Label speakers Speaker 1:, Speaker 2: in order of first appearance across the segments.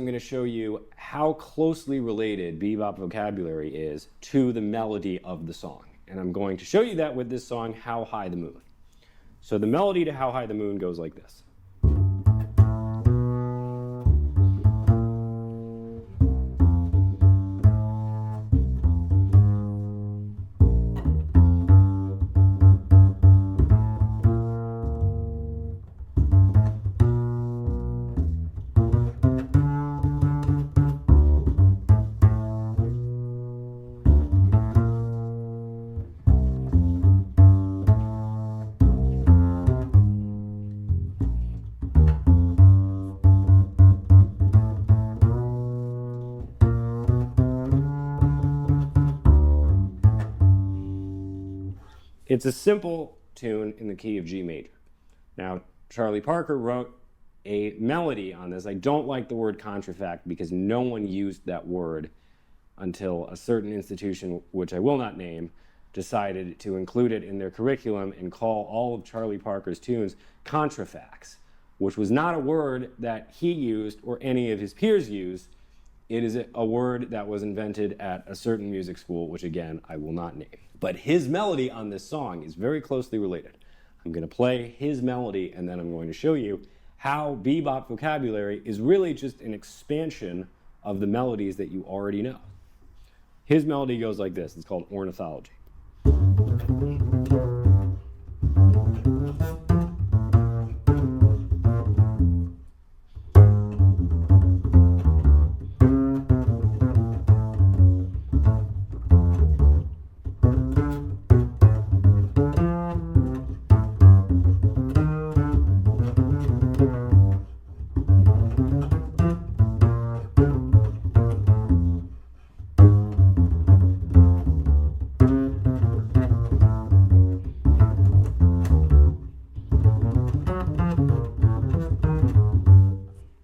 Speaker 1: I'm going to show you how closely related bebop vocabulary is to the melody of the song. And I'm going to show you that with this song, How High the Moon. So the melody to How High the Moon goes like this. It's a simple tune in the key of G major. Now, Charlie Parker wrote a melody on this. I don't like the word contrafact because no one used that word until a certain institution, which I will not name, decided to include it in their curriculum and call all of Charlie Parker's tunes contrafacts, which was not a word that he used or any of his peers used. It is a word that was invented at a certain music school, which again, I will not name. But his melody on this song is very closely related. I'm going to play his melody and then I'm going to show you how bebop vocabulary is really just an expansion of the melodies that you already know. His melody goes like this. It's called Ornithology.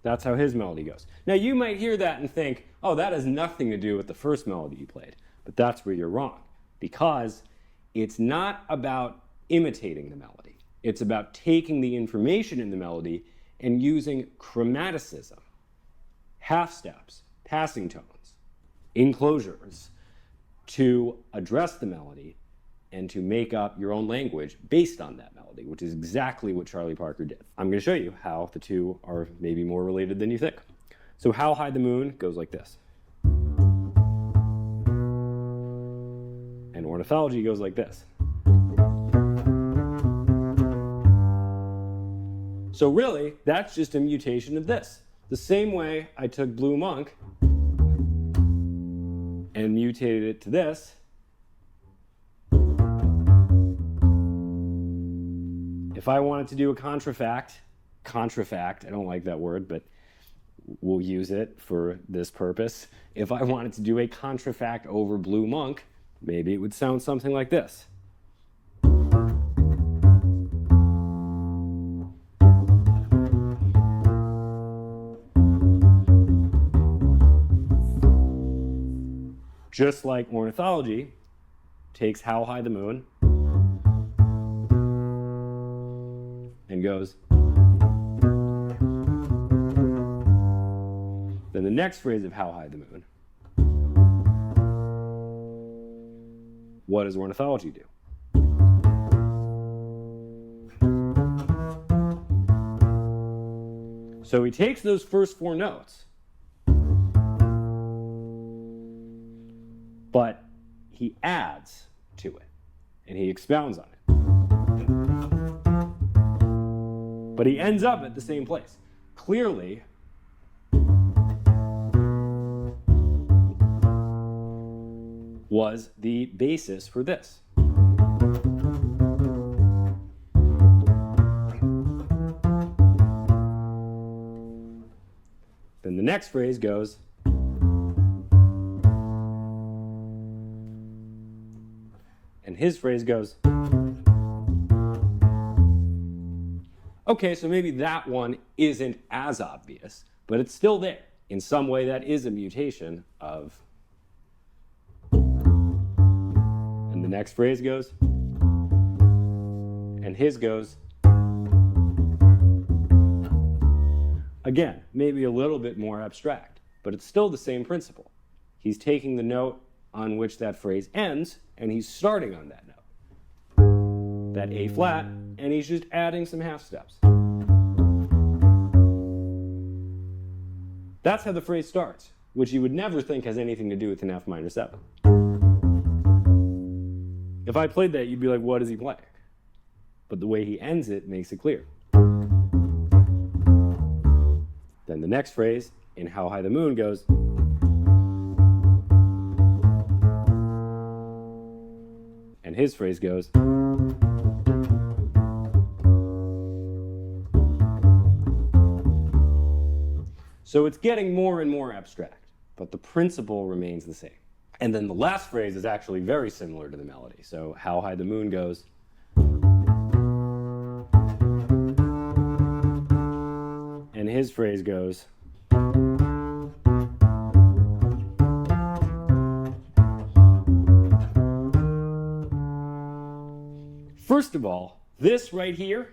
Speaker 1: That's how his melody goes. Now you might hear that and think, oh, that has nothing to do with the first melody you played. But that's where you're wrong, because it's not about imitating the melody. It's about taking the information in the melody and using chromaticism, half steps, passing tones, enclosures to address the melody and to make up your own language based on that melody, which is exactly what Charlie Parker did. I'm going to show you how the two are maybe more related than you think. So How High the Moon goes like this. And Ornithology goes like this. So really, that's just a mutation of this. The same way I took Blue Monk and mutated it to this. If I wanted to do a contrafact, I don't like that word, but we'll use it for this purpose. If I wanted to do a contrafact over Blue Monk, maybe it would sound something like this. Just like Ornithology takes How High the Moon and goes. Then the next phrase of How High the Moon. What does Ornithology do? So he takes those first four notes, but he adds to it, and he expounds on it. But he ends up at the same place. Clearly, was the basis for this. Then the next phrase goes, and his phrase goes. Okay, so maybe that one isn't as obvious, but it's still there. In some way, that is a mutation of. And the next phrase goes, and his goes. Again, maybe a little bit more abstract, but it's still the same principle. He's taking the note on which that phrase ends, and he's starting on that note, that A flat, and he's just adding some half steps. That's how the phrase starts, which you would never think has anything to do with an F minor 7. If I played that, you'd be like, what is he playing? But the way he ends it makes it clear. Then the next phrase, in How High the Moon, goes, and his phrase goes, so it's getting more and more abstract, but the principle remains the same. And then the last phrase is actually very similar to the melody. So How High the Moon goes, and his phrase goes, first of all, this right here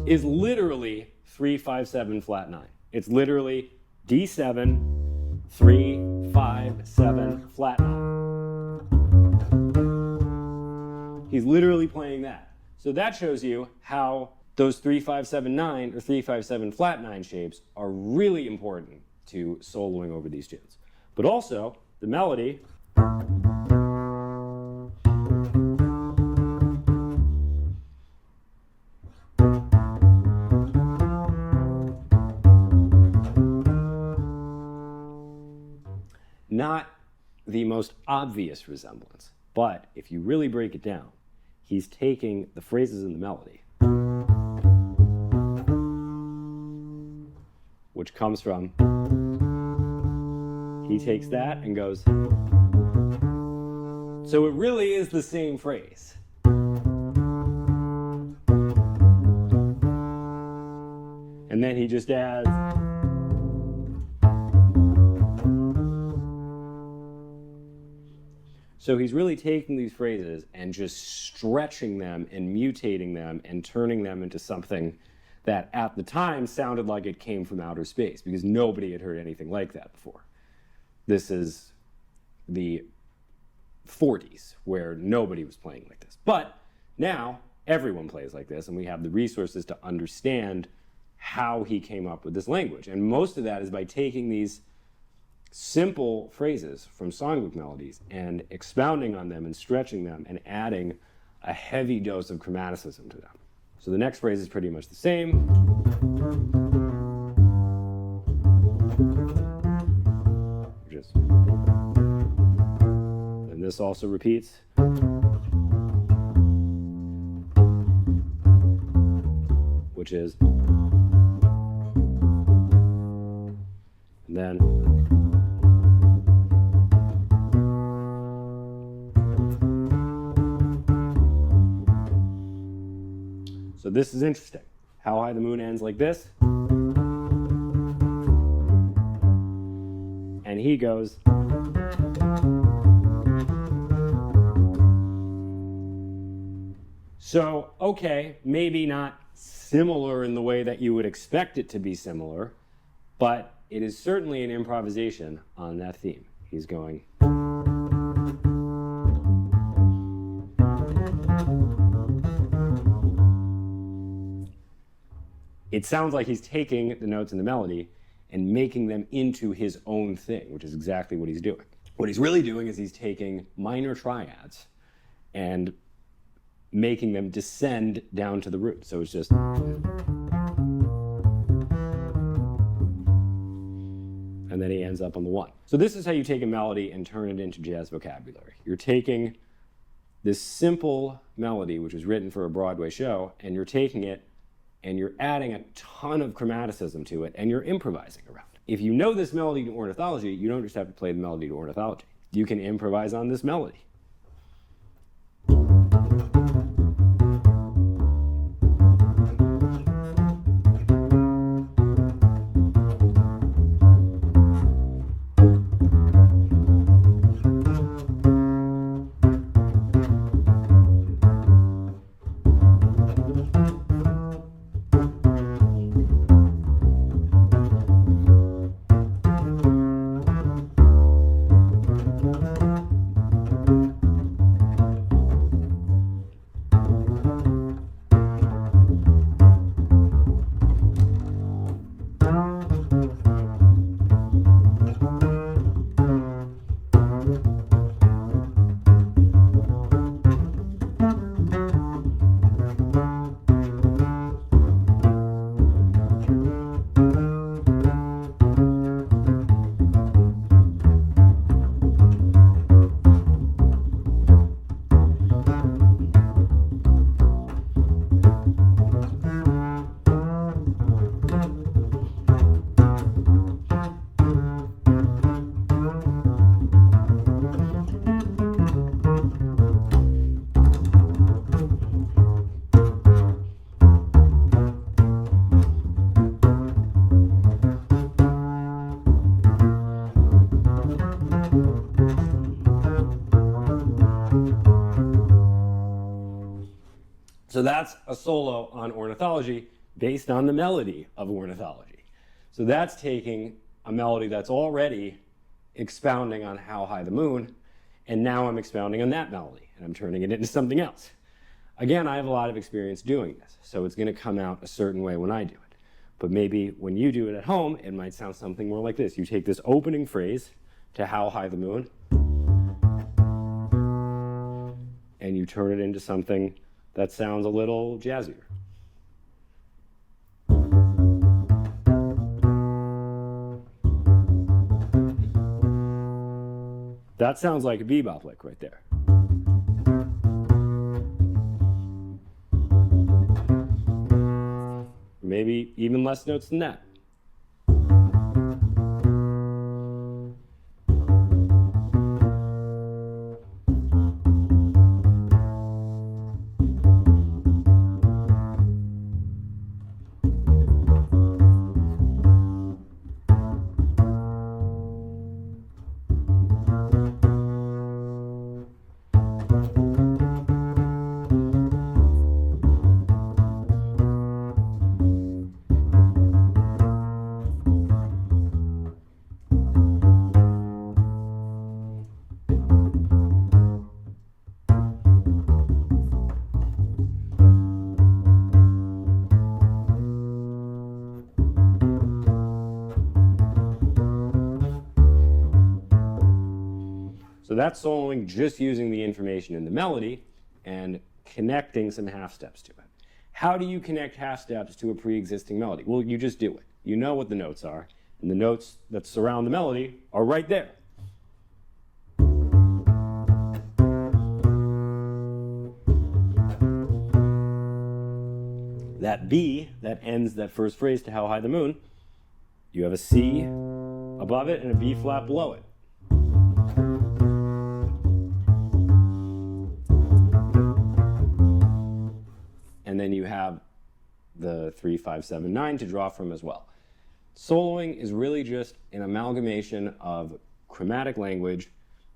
Speaker 1: is literally 3, 5, 7, flat 9. It's literally D7, 3, 5, 7, flat 9. He's literally playing that. So that shows you how those 3, 5, 7, 9 or 3, 5, 7 flat 9 shapes are really important to soloing over these tunes. But also, the melody not the most obvious resemblance, but if you really break it down, he's taking the phrases in the melody, which comes from, he takes that and goes, so it really is the same phrase. And then he just adds, so he's really taking these phrases and just stretching them and mutating them and turning them into something that at the time sounded like it came from outer space, because nobody had heard anything like that before. This is the 40s, where nobody was playing like this. But now everyone plays like this, and we have the resources to understand how he came up with this language. And most of that is by taking these simple phrases from songbook melodies and expounding on them and stretching them and adding a heavy dose of chromaticism to them. So the next phrase is pretty much the same. And this also repeats. Which is, and then so this is interesting. How High the Moon ends like this. And he goes. So, okay, maybe not similar in the way that you would expect it to be similar, but it is certainly an improvisation on that theme. He's going. It sounds like he's taking the notes in the melody and making them into his own thing, which is exactly what he's doing. What he's really doing is he's taking minor triads and making them descend down to the root. So it's just, and then he ends up on the 1. So this is how you take a melody and turn it into jazz vocabulary. You're taking this simple melody, which was written for a Broadway show, and you're taking it and you're adding a ton of chromaticism to it, and you're improvising around it. If you know this melody to ornithology, you don't just have to play the melody to ornithology. You can improvise on this melody. So that's a solo on Ornithology based on the melody of Ornithology. So that's taking a melody that's already expounding on How High the Moon, and now I'm expounding on that melody, and I'm turning it into something else. Again, I have a lot of experience doing this, so it's going to come out a certain way when I do it. But maybe when you do it at home, it might sound something more like this. You take this opening phrase to How High the Moon, and you turn it into something that sounds a little jazzier. That sounds like a bebop lick right there. Maybe even less notes than that. So that's soloing just using the information in the melody and connecting some half steps to it. How do you connect half steps to a pre-existing melody? Well, you just do it. You know what the notes are, and the notes that surround the melody are right there. That B that ends that first phrase to How High the Moon, you have a C above it and a B flat below it. And then you have the 3, 5, 7, 9 to draw from as well. Soloing is really just an amalgamation of chromatic language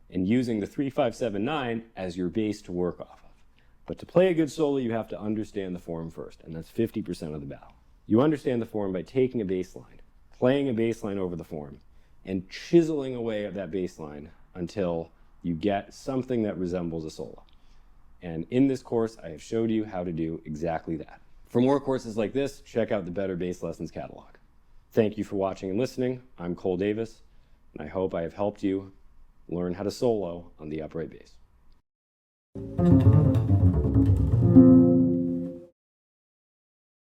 Speaker 1: and using the 3, 5, 7, 9 as your base to work off of. But to play a good solo, you have to understand the form first, and that's 50% of the battle. You understand the form by taking a bass line, playing a bass line over the form, and chiseling away at that bass line until you get something that resembles a solo. And in this course, I have showed you how to do exactly that. For more courses like this, check out the Better Bass Lessons catalog. Thank you for watching and listening. I'm Cole Davis, and I hope I have helped you learn how to solo on the upright bass.